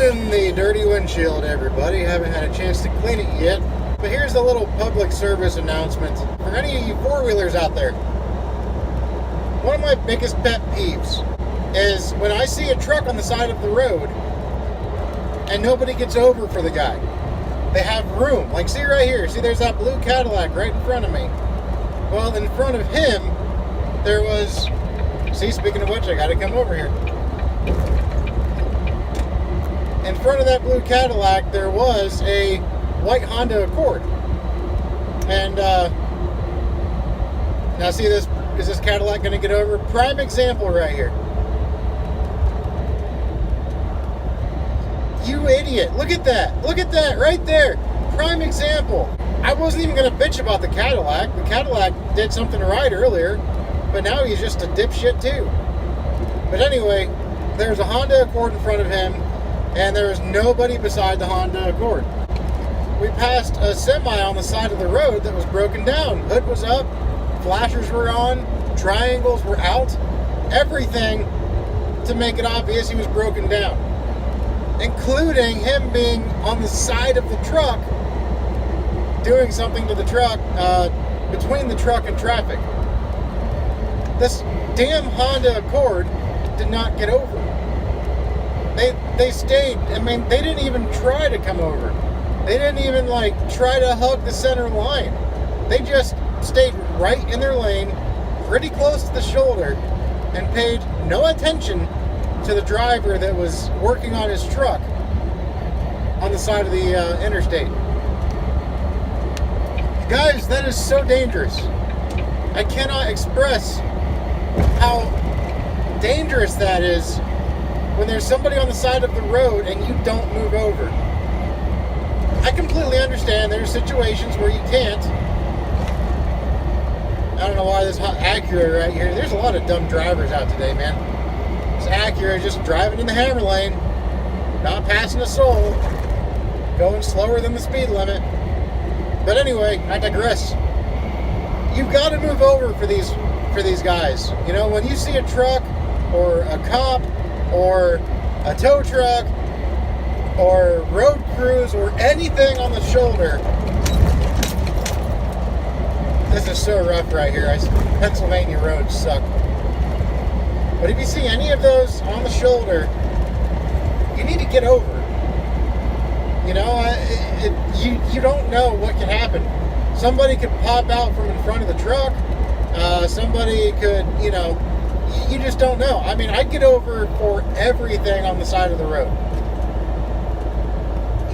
Pardon the dirty windshield, everybody. Haven't had a chance to clean it yet. But here's a little public service announcement for any of you four-wheelers out there. One of my biggest pet peeves is when I see a truck on the side of the road and nobody gets over for the guy. They have room. Like, see right here. See, there's that blue Cadillac right in front of me. Well, in front of him, there was... See, speaking of which, I gotta come over here. In front of that blue Cadillac, there was a white Honda Accord. And, now see this, is this Cadillac gonna get over? Prime example right here. You idiot. Look at that. Look at that right there. Prime example. I wasn't even going to bitch about the Cadillac. The Cadillac did something right earlier, but now he's just a dipshit too. But anyway, there's a Honda Accord in front of him, and there was nobody beside the Honda Accord. We passed a semi on the side of the road that was broken down. Hood was up, flashers were on, triangles were out, everything to make it obvious he was broken down, including him being on the side of the truck doing something to the truck, between the truck and traffic. This damn Honda Accord did not get over. They stayed. I mean, they didn't even try to come over. They didn't even, like, try to hug the center line. They just stayed right in their lane, pretty close to the shoulder, and paid no attention to the driver that was working on his truck on the side of the interstate. Guys, that is so dangerous. I cannot express how dangerous that is when there's somebody on the side of the road and you don't move over. I completely understand there's situations where you can't. I don't know why this Acura right here. There's a lot of dumb drivers out today, man. This Acura just driving in the hammer lane, not passing a soul, going slower than the speed limit. But anyway, I digress. You've got to move over for these guys. You know, when you see a truck or a cop or a tow truck or road crews or anything on the shoulder. This is so rough right here. Pennsylvania roads suck. But if you see any of those on the shoulder, you need to get over. You know, you don't know what can happen. Somebody could pop out from in front of the truck. Somebody could, you know, you just don't know. I mean, I'd get over for everything on the side of the road.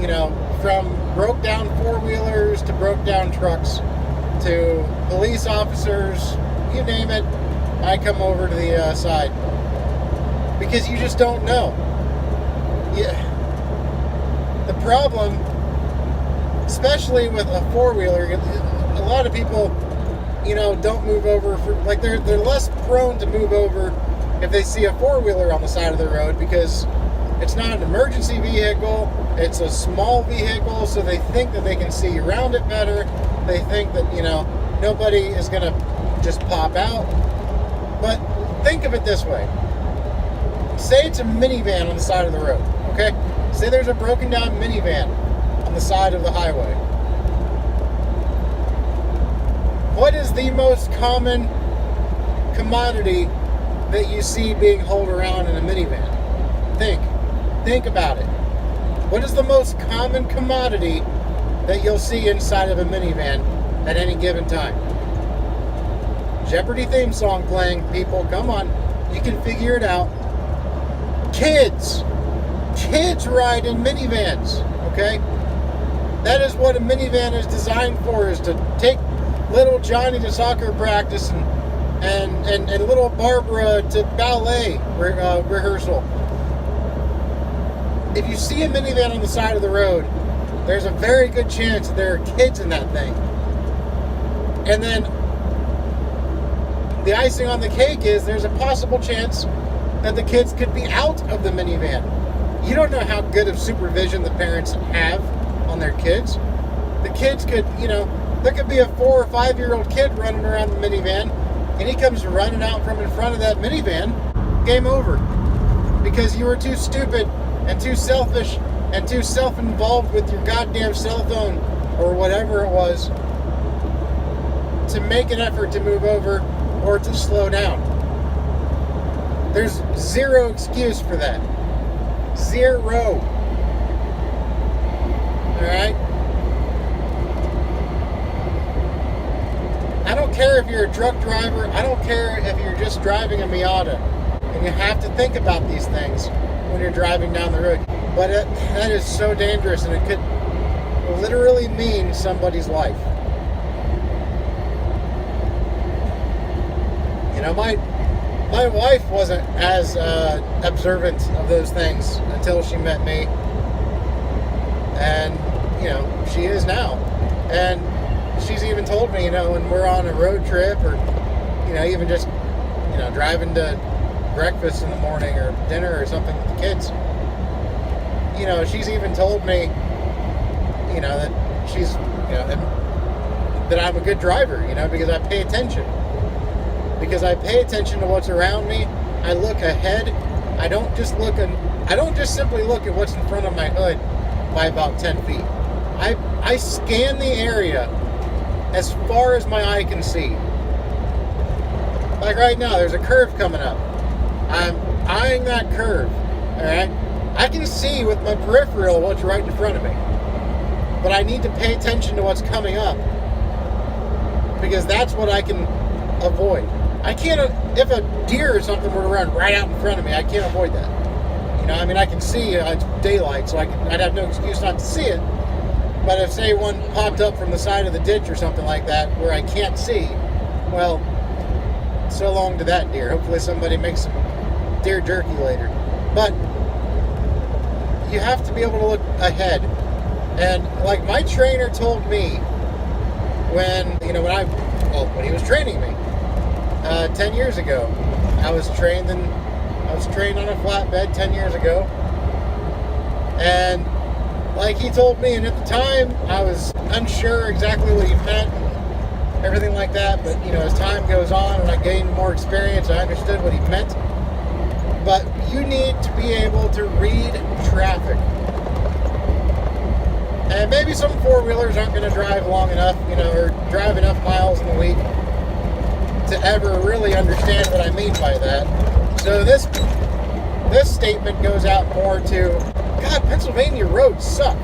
You know, from broke down four-wheelers to broke down trucks to police officers, you name it, I come over to the side. Because you just don't know. Yeah. The problem, especially with a four-wheeler, a lot of people, you know, don't move over for, like, they're less prone to move over if they see a four-wheeler on the side of the road because it's not an emergency vehicle, it's a small vehicle, so they think that they can see around it better. They think that, you know, nobody is going to just pop out. But think of it this way. Say it's a minivan on the side of the road, okay? Say there's a broken down minivan on the side of the highway. What is the most common commodity that you see being hauled around in a minivan? Think about it. What is the most common commodity that you'll see inside of a minivan at any given time? Jeopardy theme song playing, people, come on. You can figure it out. Kids. Kids ride in minivans, okay? That is what a minivan is designed for, is to take little Johnny to soccer practice and little Barbara to ballet rehearsal. If you see a minivan on the side of the road, there's a very good chance that there are kids in that thing. And then the icing on the cake is there's a possible chance that the kids could be out of the minivan. You don't know how good of supervision the parents have on their kids. The kids could, you know, there could be a 4 or 5 year old kid running around the minivan and he comes running out from in front of that minivan. Game over. Because you were too stupid and too selfish and too self-involved with your goddamn cell phone or whatever it was to make an effort to move over or to slow down. There's zero excuse for that. Zero. Alright? I don't care if you're a truck driver. I don't care if you're just driving a Miata. And you have to think about these things when you're driving down the road. But that is so dangerous, and it could literally mean somebody's life. You know, my wife wasn't as observant of those things until she met me. And, you know, she is now. And she's even told me, you know, when we're on a road trip or, you know, even just, you know, driving to breakfast in the morning or dinner or something with the kids, you know, she's even told me, you know, that she's, you know, that I'm a good driver, you know, because I pay attention. Because I pay attention to what's around me. I look ahead. I don't just simply look at what's in front of my hood by about 10 feet. I scan the area as far as my eye can see. Like right now, there's a curve coming up. I'm eyeing that curve, alright? I can see with my peripheral what's right in front of me. But I need to pay attention to what's coming up. Because that's what I can avoid. I can't, if a deer or something were to run right out in front of me, I can't avoid that. You know, I mean, I can see it's daylight, so I'd have no excuse not to see it. But if, say, one popped up from the side of the ditch or something like that where I can't see, well, so long to that deer. Hopefully somebody makes some deer jerky later. But you have to be able to look ahead. And like my trainer told me when he was training me 10 years ago. I was trained on a flatbed 10 years ago. And like he told me, and at the time I was unsure exactly what he meant and everything like that, but you know, as time goes on and I gained more experience, I understood what he meant. But you need to be able to read traffic. And maybe some four-wheelers aren't going to drive long enough, you know, or drive enough miles in a week to ever really understand what I mean by that. So this statement goes out more to, God, Pennsylvania roads suck.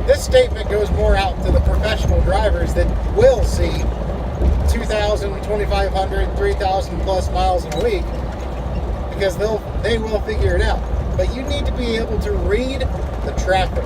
This statement goes more out to the professional drivers that will see 2,000, 2,500, 3,000 plus miles in a week, because they will figure it out. But you need to be able to read the traffic.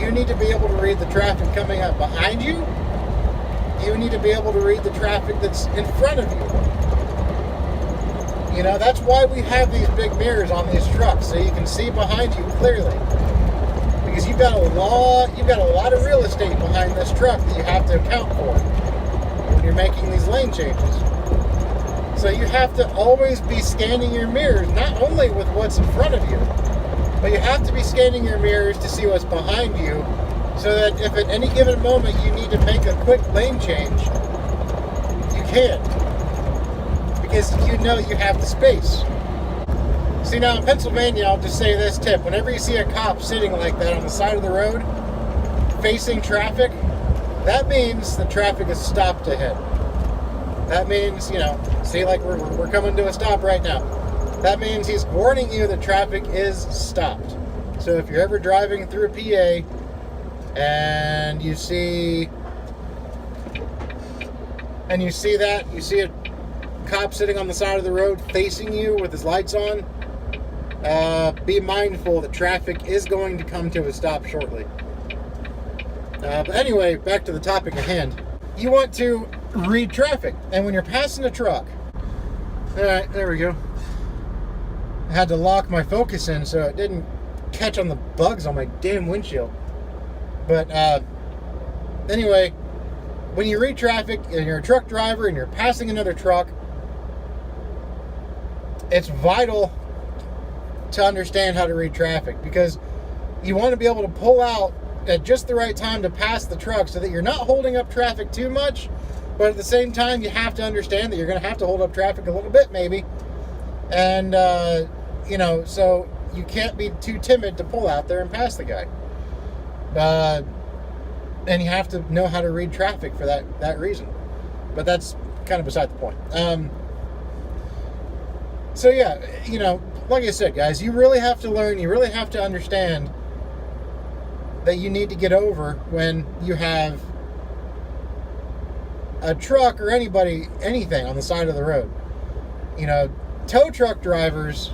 You need to be able to read the traffic coming up behind you. You need to be able to read the traffic that's in front of you. You know, that's why we have these big mirrors on these trucks, so you can see behind you clearly. Because you've got a lot of real estate behind this truck that you have to account for when you're making these lane changes. So you have to always be scanning your mirrors, not only with what's in front of you, but you have to be scanning your mirrors to see what's behind you, so that if at any given moment you need to make a quick lane change, you can. Because you know you have the space. See, now in Pennsylvania, I'll just say this tip. Whenever you see a cop sitting like that on the side of the road, facing traffic, that means the traffic is stopped ahead. That means, you know, see, like we're coming to a stop right now. That means he's warning you that traffic is stopped. So if you're ever driving through a PA and you see a cop sitting on the side of the road facing you with his lights on, be mindful that traffic is going to come to a stop shortly. But anyway, back to the topic at hand. You want to read traffic, and when you're passing a truck, all right, there we go. I had to lock my focus in so it didn't catch on the bugs on my damn windshield. But anyway, when you read traffic and you're a truck driver and you're passing another truck, it's vital to understand how to read traffic, because you want to be able to pull out at just the right time to pass the truck so that you're not holding up traffic too much, but at the same time you have to understand that you're going to have to hold up traffic a little bit maybe. And you know, so you can't be too timid to pull out there and pass the guy. And you have to know how to read traffic for that reason. But that's kind of beside the point. So yeah, like I said, guys, you really have to learn, you really have to understand that you need to get over when you have a truck or anything on the side of the road. Tow truck drivers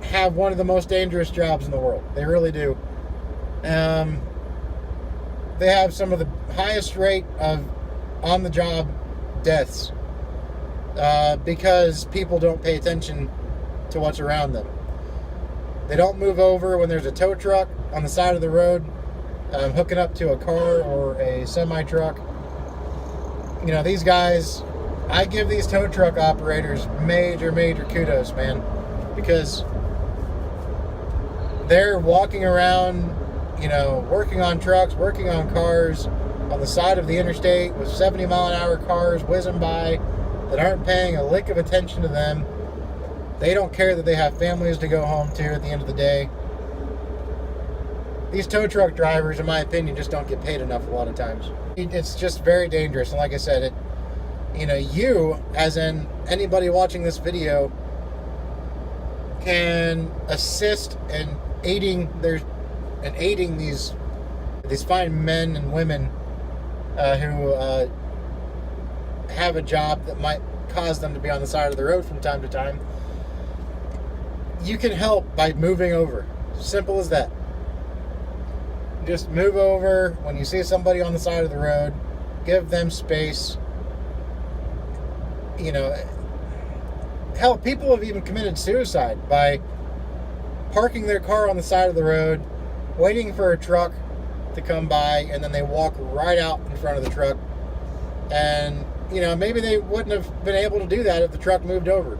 have one of the most dangerous jobs in the world. They really do. They have some of the highest rate of on-the-job deaths because people don't pay attention to what's around them. They don't move over when there's a tow truck on the side of the road hooking up to a car or a semi-truck. These guys, I give these tow truck operators major kudos, man, because they're walking around, working on trucks, working on cars on the side of the interstate with 70-mile-an-hour cars whizzing by that aren't paying a lick of attention to them. They don't care that they have families to go home to at the end of the day. These tow truck drivers, in my opinion, just don't get paid enough a lot of times. It's just very dangerous. And like I said, you, as in anybody watching this video, can assist in aiding these fine men and women who have a job that might cause them to be on the side of the road from time to time. You can help by moving over. Simple as that. Just move over when you see somebody on the side of the road. Give them space. Hell, people have even committed suicide by parking their car on the side of the road, waiting for a truck to come by, and then they walk right out in front of the truck. And, maybe they wouldn't have been able to do that if the truck moved over,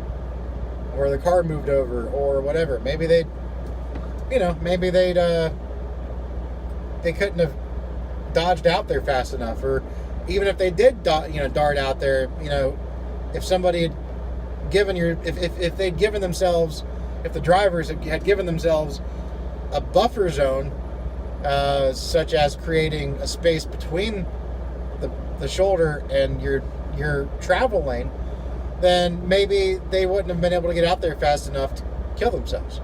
or the car moved over, or whatever. Maybe they couldn't have dodged out there fast enough, or even if they did, dart out there, if somebody had given if they'd given themselves, if the drivers had given themselves a buffer zone, such as creating a space between the shoulder and your travel lane, then maybe they wouldn't have been able to get out there fast enough to kill themselves,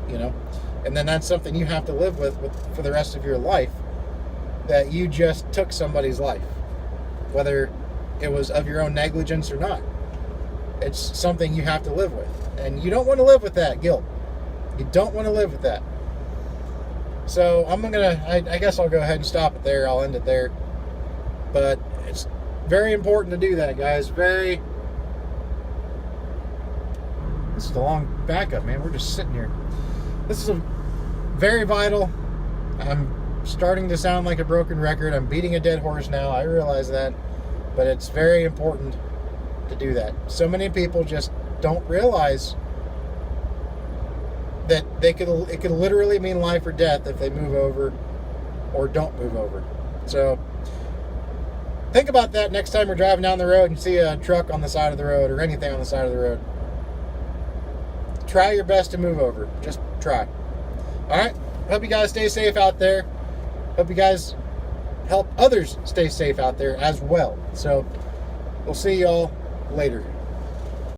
And then that's something you have to live with for the rest of your life, that you just took somebody's life, whether it was of your own negligence or not. It's something you have to live with, and you don't want to live with that guilt. You don't want to live with that. So I guess I'll go ahead and stop it there. I'll end it there. But it's very important to do that, guys. This is the long backup, man. We're just sitting here. This is very vital. I'm starting to sound like a broken record. I'm beating a dead horse now. I realize that. But it's very important to do that. So many people just don't realize that it could literally mean life or death if they move over or don't move over. So think about that next time you're driving down the road and see a truck on the side of the road or anything on the side of the road. Try your best to move over. Just try. All right. Hope you guys stay safe out there. Hope you guys help others stay safe out there as well. So we'll see y'all later.